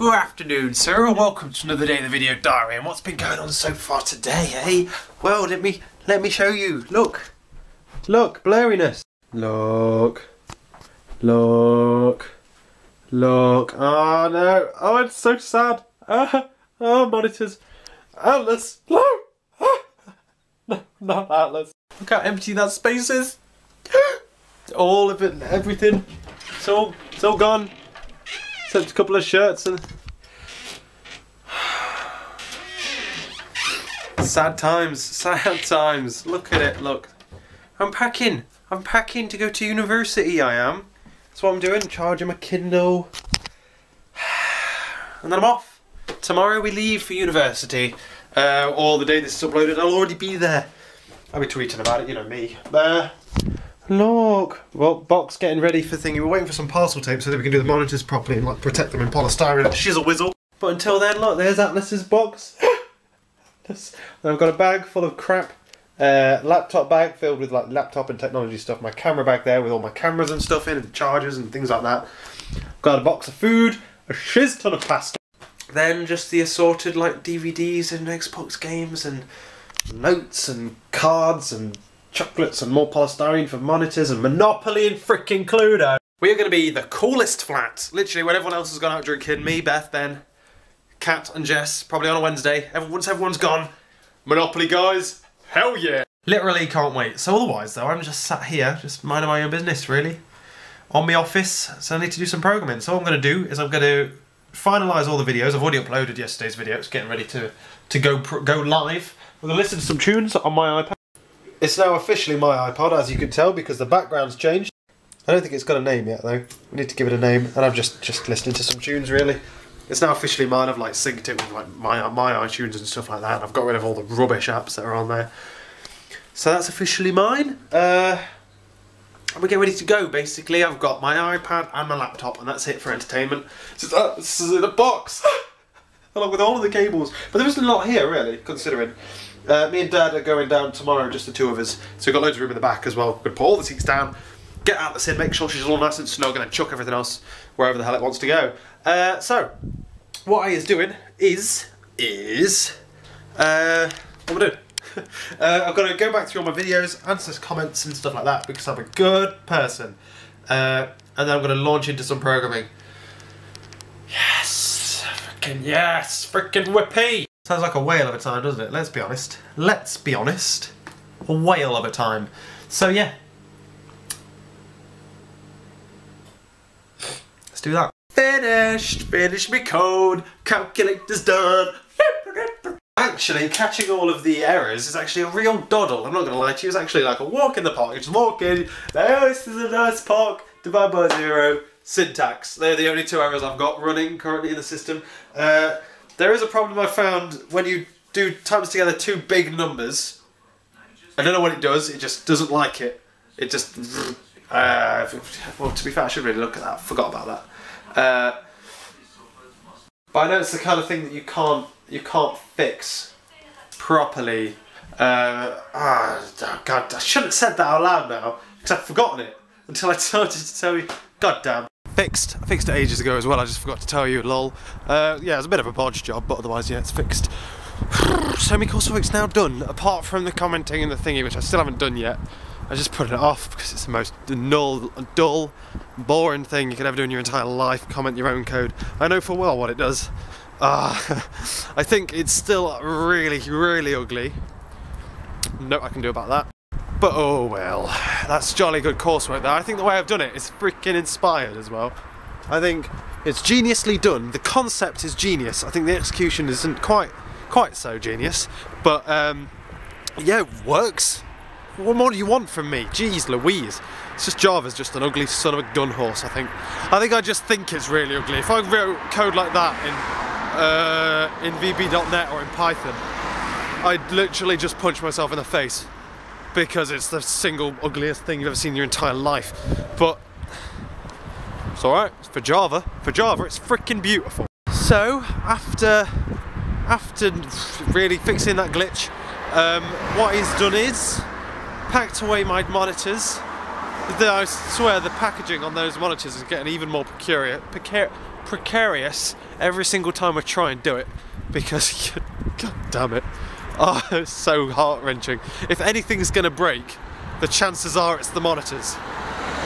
Good afternoon, sir, and welcome to another day in the video diary. And what's been going on so far today, eh? Well, let me show you. Look, blurriness. Look. Oh no! Oh, it's so sad. Oh, monitors. Atlas. No, not Atlas. Look how empty that space is. All of it, everything. It's all gone. Except a couple of shirts and sad times. Look at it, look. I'm packing to go to university, I am. That's what I'm doing, charging my Kindle. And then I'm off. Tomorrow we leave for university. Or the day this is uploaded, I'll already be there. I'll be tweeting about it, you know me. Look, well, box getting ready for thingy. We're waiting for some parcel tape so that we can do the monitors properly and like protect them in polystyrene and shizzle whizzle. But until then, look, there's Atlas's box. Then I've got a bag full of crap. Laptop bag filled with like laptop and technology stuff. My camera bag there with all my cameras and stuff in and chargers and things like that. Got a box of food, a shiz ton of pasta. Then just the assorted like DVDs and Xbox games and notes and cards and chocolates and more polystyrene for monitors and Monopoly and frickin' Cluedo. We're going to be the coolest flat. Literally when everyone else has gone out drinking, me, Beth, Ben, Kat and Jess, probably on a Wednesday. Once everyone's gone, Monopoly guys, hell yeah. Literally can't wait. So otherwise though, I'm just sat here, just minding my own business really. On my office, so I need to do some programming. So what I'm going to do is I'm going to finalise all the videos. I've already uploaded yesterday's video. It's getting ready to go live. We're going to listen to some tunes on my iPad. It's now officially my iPod, as you can tell, because the background's changed. I don't think it's got a name yet, though. We need to give it a name, and I'm just listening to some tunes, really. It's now officially mine. I've like synced it with like my iTunes and stuff like that. And I've got rid of all the rubbish apps that are on there. So that's officially mine. And we're getting ready to go. Basically, I've got my iPad and my laptop, and that's it for entertainment. So this is in a box, along with all of the cables. But there isn't a lot here, really, considering. Me and Dad are going down tomorrow, just the two of us. So we've got loads of room in the back as well. We're going to put all the seats down, get Atlas in, make sure she's all nice and snug, and then chuck everything else wherever the hell it wants to go. So, what I is doing is what am I doing? I'm going to go back through all my videos, answer some comments and stuff like that, because I'm a good person. And then I'm going to launch into some programming. Yes! Frickin' whippy! Sounds like a whale of a time, doesn't it? Let's be honest. A whale of a time. So yeah. Let's do that. Finished me code, calculator's done. Actually, catching all of the errors is actually a real doddle. I'm not going to lie to you, it's actually like a walk in the park. You just walk in, oh, this is a nice park, divide by 0, syntax. They're the only two errors I've got running currently in the system. There is a problem I found when you do times together two big numbers. I don't know what it does, it just doesn't like it. It just... well, to be fair, I should really look at that. I forgot about that. But I know it's the kind of thing that you can't fix properly. God, I shouldn't have said that out loud now, because I've forgotten it until I started to tell you. God damn. Fixed. I fixed it ages ago as well, I just forgot to tell you, lol. Yeah, it's a bit of a bodge job, but otherwise, yeah, it's fixed. So my coursework's now done, apart from the commenting and the thingy, which I still haven't done yet. I just put it off because it's the most dull, boring thing you could ever do in your entire life, comment your own code. I know full well what it does. I think it's still really ugly. No, I can do about that. But oh well, that's jolly good coursework there. I think the way I've done it is freaking inspired as well. I think it's geniusly done. The concept is genius. I think the execution isn't quite so genius. But yeah, it works. What more do you want from me? Jeez Louise. It's just Java's just an ugly son of a gun horse, I think. I just think it's really ugly. If I wrote code like that in VB.NET or in Python, I'd literally just punch myself in the face. Because it's the single ugliest thing you've ever seen in your entire life. But it's alright, for Java it's freaking beautiful. So after really fixing that glitch, what he's done is packed away my monitors. I swear the packaging on those monitors is getting even more precarious every single time I try and do it, because god damn it, oh, it's so heart-wrenching. If anything's gonna break, the chances are it's the monitors.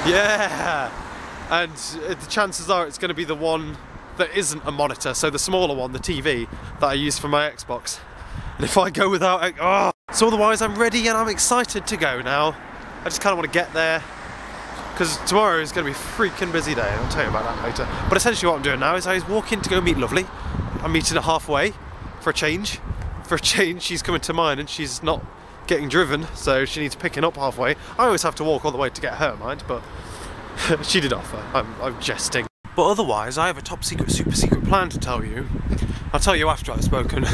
Yeah, and the chances are it's gonna be the one that isn't a monitor, so the smaller one, the TV that I use for my Xbox. And if I go without, oh. So otherwise I'm ready and I'm excited to go now. I just kind of want to get there, because tomorrow is going to be a freaking busy day. I'll tell you about that later. But essentially what I'm doing now is I was walking to go meet Lovely. I'm meeting her halfway for a change. For a change, she's coming to mine and she's not getting driven, so she needs picking up halfway. I always have to walk all the way to get her, mind, but she did offer. I'm jesting. But otherwise, I have a top secret, super secret plan to tell you. I'll tell you after I've spoken.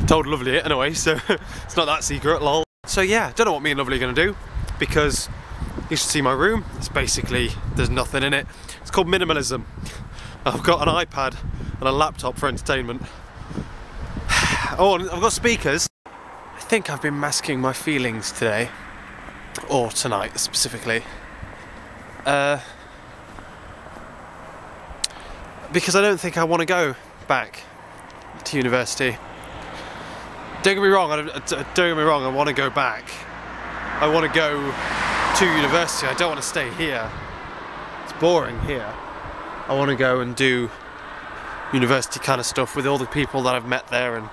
Told Lovely it anyway, so it's not that secret, lol. So yeah, don't know what me and Lovely are going to do, because you should see my room. It's basically, there's nothing in it. It's called minimalism. I've got an iPad and a laptop for entertainment. Oh, and I've got speakers. I think I've been masking my feelings today, or tonight specifically. Because I don't think I want to go back to university. Don't get me wrong, I want to go back. I want to go to university, I don't want to stay here. It's boring here. I want to go and do university kind of stuff with all the people that I've met there and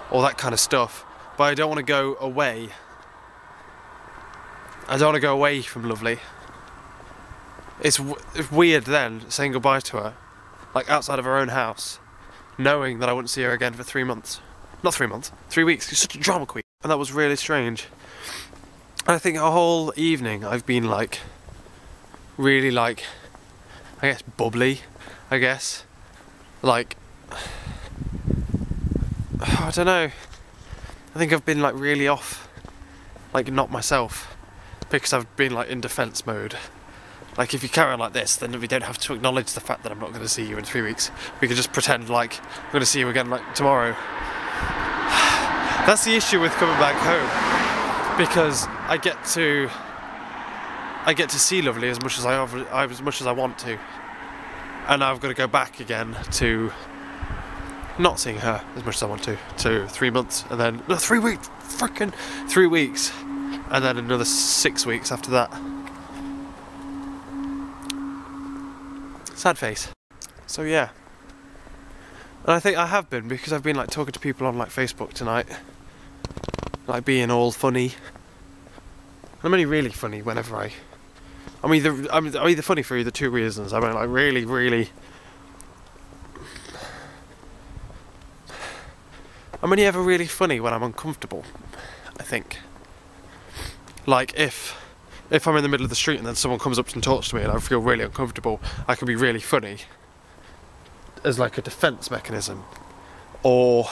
all that kind of stuff. But I don't want to go away. I don't want to go away from Lovely. It's weird then, saying goodbye to her, like outside of her own house, knowing that I wouldn't see her again for 3 months. Not 3 months, 3 weeks. She's such a drama queen. And that was really strange. And I think a whole evening I've been like, really like, I guess bubbly, I guess. Like, I don't know. I think I've been like really off, like not myself, because I've been like in defence mode. Like if you carry on like this, then we don't have to acknowledge the fact that I'm not going to see you in 3 weeks. We can just pretend like I'm going to see you again like tomorrow. That's the issue with coming back home, because I get to see Lovely as much as I want to, and I've got to go back again to not seeing her as much as I want to 3 months, and then no, 3 weeks, freaking 3 weeks, and then another 6 weeks after that. Sad face. So yeah, and I think I have been, because I've been like talking to people on like Facebook tonight, like being all funny. I'm only really funny whenever I'm either funny for either two reasons. I mean, like really I'm only ever really funny when I'm uncomfortable, I think. Like if I'm in the middle of the street and then someone comes up and talks to me and I feel really uncomfortable, I can be really funny as like a defence mechanism. Or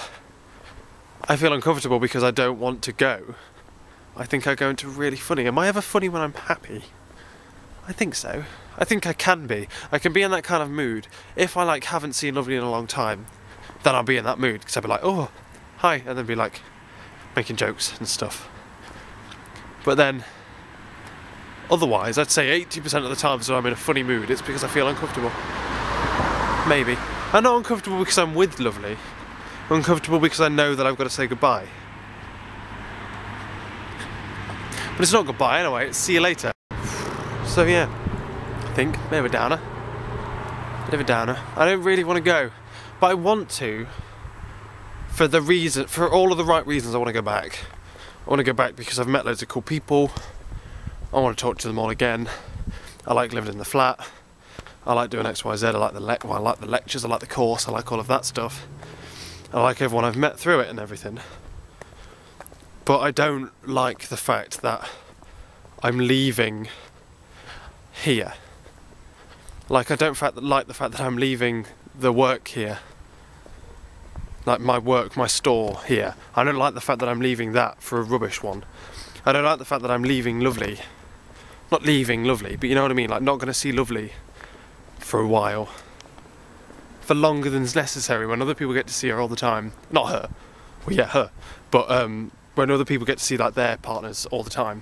I feel uncomfortable because I don't want to go. I think I go into really funny. Am I ever funny when I'm happy? I think so. I think I can be. I can be in that kind of mood. If I like haven't seen Lovely in a long time, then I'll be in that mood, because I'll be like, oh, hi, and then be like making jokes and stuff. But then otherwise, I'd say 80% of the times when I'm in a funny mood, it's because I feel uncomfortable. Maybe. I'm not uncomfortable because I'm with Lovely. I'm uncomfortable because I know that I've got to say goodbye. But it's not goodbye anyway, it's see you later. So yeah, I think, bit of a downer. Bit of a downer. I don't really want to go, but I want to, for all of the right reasons. I want to go back. I want to go back because I've met loads of cool people. I want to talk to them all again. I like living in the flat. I like doing X, Y, Z. I like the lectures. I like the course. I like all of that stuff. I like everyone I've met through it and everything. But I don't like the fact that I'm leaving here. Like I don't like the fact that I'm leaving the work here. Like my work, my store here. I don't like the fact that I'm leaving that for a rubbish one. I don't like the fact that I'm leaving Lovely. Not leaving Lovely, but you know what I mean? Like not going to see Lovely for a while. For longer than's necessary, when other people get to see her all the time. Not her. Well, yeah, her. But when other people get to see like their partners all the time.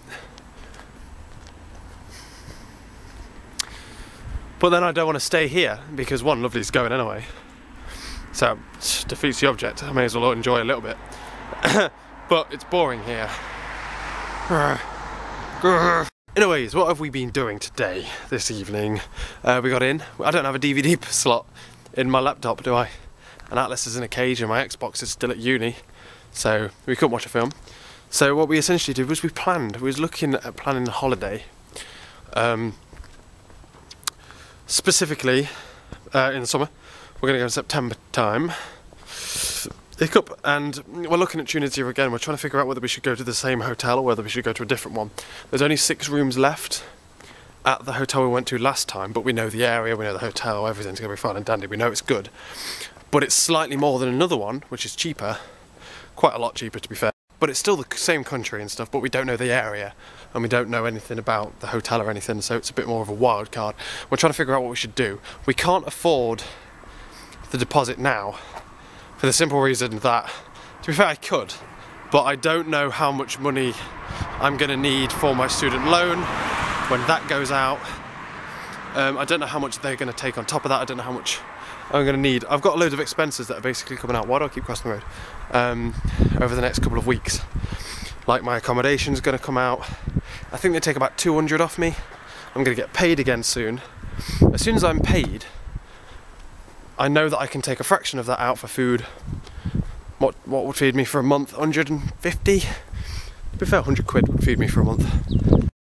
But then I don't want to stay here because one, Lovely's going anyway. So it defeats the object. I may as well enjoy a little bit. But it's boring here. Anyways, what have we been doing today, this evening? We got in. I don't have a DVD slot in my laptop, do I? And Atlas is in a cage and my Xbox is still at uni. So we couldn't watch a film. So what we essentially did was we was looking at planning a holiday. Specifically, in the summer. We're going to go in September time. Hiccup, and we're looking at Uni Again. We're trying to figure out whether we should go to the same hotel or whether we should go to a different one. There's only 6 rooms left at the hotel we went to last time, but we know the area, we know the hotel, everything's going to be fine and dandy, we know it's good. But it's slightly more than another one, which is cheaper, quite a lot cheaper to be fair. But it's still the same country and stuff, but we don't know the area, and we don't know anything about the hotel or anything, so it's a bit more of a wild card. We're trying to figure out what we should do. We can't afford the deposit now, for the simple reason that, to be fair, I could, but I don't know how much money I'm going to need for my student loan when that goes out. I don't know how much they're going to take on top of that. I don't know how much I'm going to need. I've got loads of expenses that are basically coming out. Why do I keep crossing the road? Over the next couple of weeks. Like my accommodation's going to come out. I think they take about 200 off me. I'm going to get paid again soon. As soon as I'm paid, I know that I can take a fraction of that out for food. What would feed me for a month? 150? To be fair, 100 quid would feed me for a month.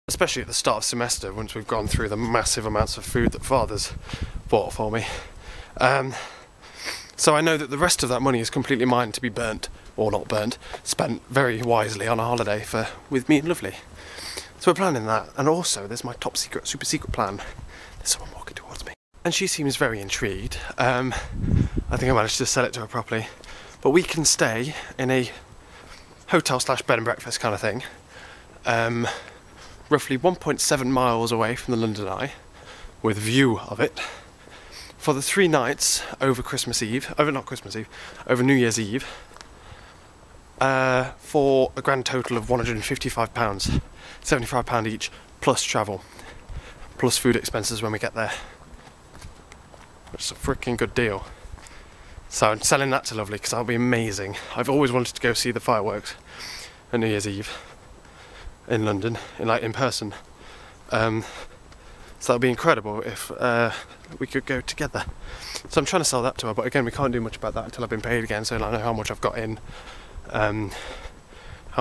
Especially at the start of semester, once we've gone through the massive amounts of food that Father's bought for me. So I know that the rest of that money is completely mine to be burnt, or not burnt, spent very wisely on a holiday with me and Lovely. So we're planning that, and also there's my top secret, super secret plan. There's someone walking towards me. And she seems very intrigued. I think I managed to sell it to her properly. But we can stay in a hotel / bed and breakfast kind of thing. Roughly 1.7 miles away from the London Eye, with view of it, for the 3 nights over Christmas Eve, over New Year's Eve, for a grand total of £155, £75 each, plus travel, plus food expenses when we get there. Which is a freaking good deal. So I'm selling that to Lovely because that'll be amazing. I've always wanted to go see the fireworks on New Year's Eve in London, in person. So that'll be incredible if we could go together. So I'm trying to sell that to her, but again, we can't do much about that until I've been paid again, so I know how much I've got in, how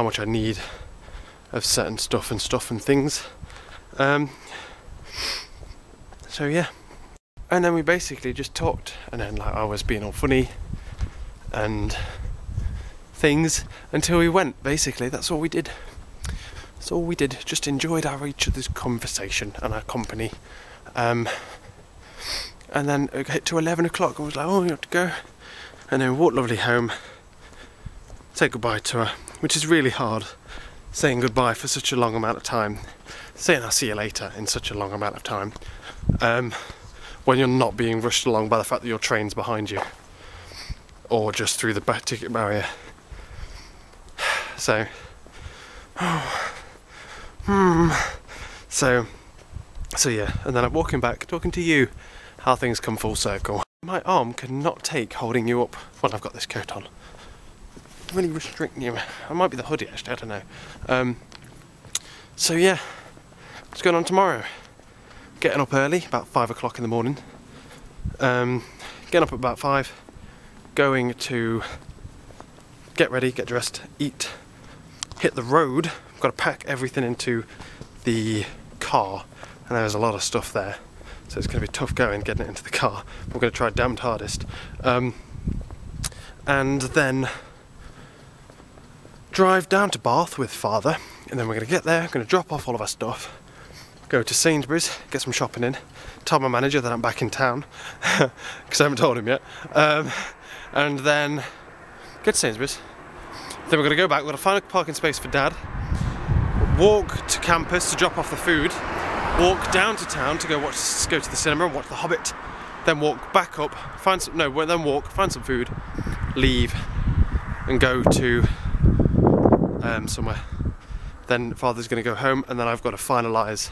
much I need of certain stuff and things. So yeah. And then we basically just talked, and then like I was being all funny and things until we went. Basically, that's all we did. That's all we did. Just enjoyed each other's conversation and our company. And then it hit to 11 o'clock. I was like, oh, we have to go. And then we walked Lovely home. Say goodbye to her, which is really hard. Saying goodbye for such a long amount of time. Saying I'll see you later in such a long amount of time. When you're not being rushed along by the fact that your train's behind you, or just through the ticket barrier. So, so yeah, and then I'm walking back, talking to you, how things come full circle. My arm cannot take holding you up when I've got this coat on. Really restricting you. I might be the hoodie actually, I don't know. So yeah, what's going on tomorrow? Getting up early, about 5 o'clock in the morning. Getting up at about 5, going to get ready, get dressed, eat, hit the road. I've got to pack everything into the car, and there's a lot of stuff there, so it's going to be tough getting it into the car. I'm going to try damned hardest. And then drive down to Bath with Father, and then we're going to get there, going to drop off all of our stuff, go to Sainsbury's, get some shopping in, tell my manager that I'm back in town, because I haven't told him yet, and then get to Sainsbury's. Then we're going to go back, we're going to find a parking space for Dad, walk to campus to drop off the food, walk down to town to go to the cinema and watch The Hobbit, then walk back up, find some food, leave, and go to somewhere. Then Father's going to go home, and then I've got to finalise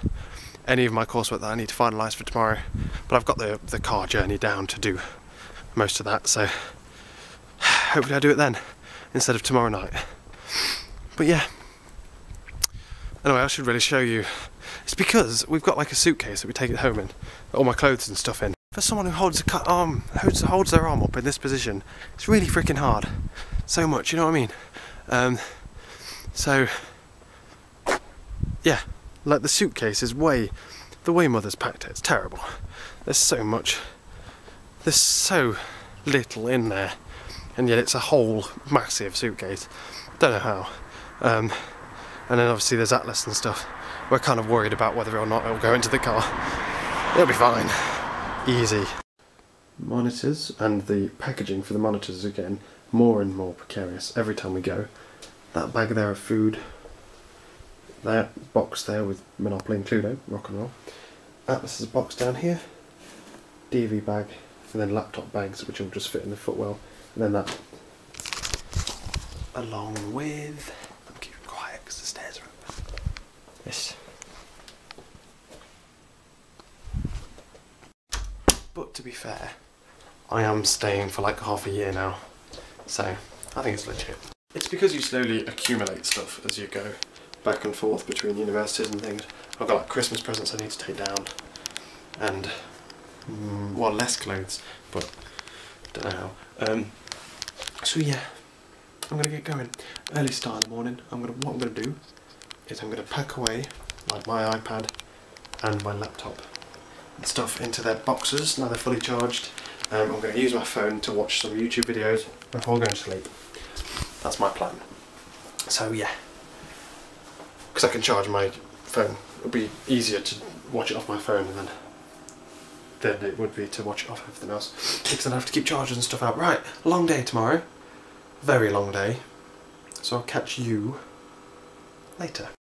any of my coursework that I need to finalise for tomorrow. But I've got the car journey down to do most of that, so hopefully I do it then instead of tomorrow night. But yeah. Anyway, I should really show you. It's because we've got like a suitcase that we take it home in, all my clothes and stuff in. For someone who holds holds their arm up in this position, it's really freaking hard. So much, you know what I mean? So yeah, like the suitcase is the way Mother's packed it, it's terrible. There's so much, there's so little in there, and yet it's a whole massive suitcase. Don't know how. And then obviously there's Atlas and stuff. We're kind of worried about whether or not it'll go into the car. It'll be fine. Easy. Monitors, and the packaging for the monitors are getting more and more precarious every time we go. That bag there of food, that box there with Monopoly and Cluedo, rock and roll. Atlas's box down here, DV bag, and then laptop bags which will just fit in the footwell, and then that along with, I'm keeping quiet because the stairs are open, this. But to be fair, I am staying for like half a year now, so I think it's legit. It's because you slowly accumulate stuff as you go back and forth between universities and things. I've got like Christmas presents I need to take down, and well, less clothes, but don't know how. So yeah, I'm gonna get going. Early start in the morning. what I'm gonna do is I'm gonna pack away like my iPad and my laptop and stuff into their boxes now they're fully charged. I'm going to use my phone to watch some YouTube videos before going to sleep. That's my plan. So yeah, because I can charge my phone. It'll be easier to watch it off my phone than it would be to watch it off everything else. Because then I have to keep charging stuff out. Right, long day tomorrow. Very long day. So I'll catch you later.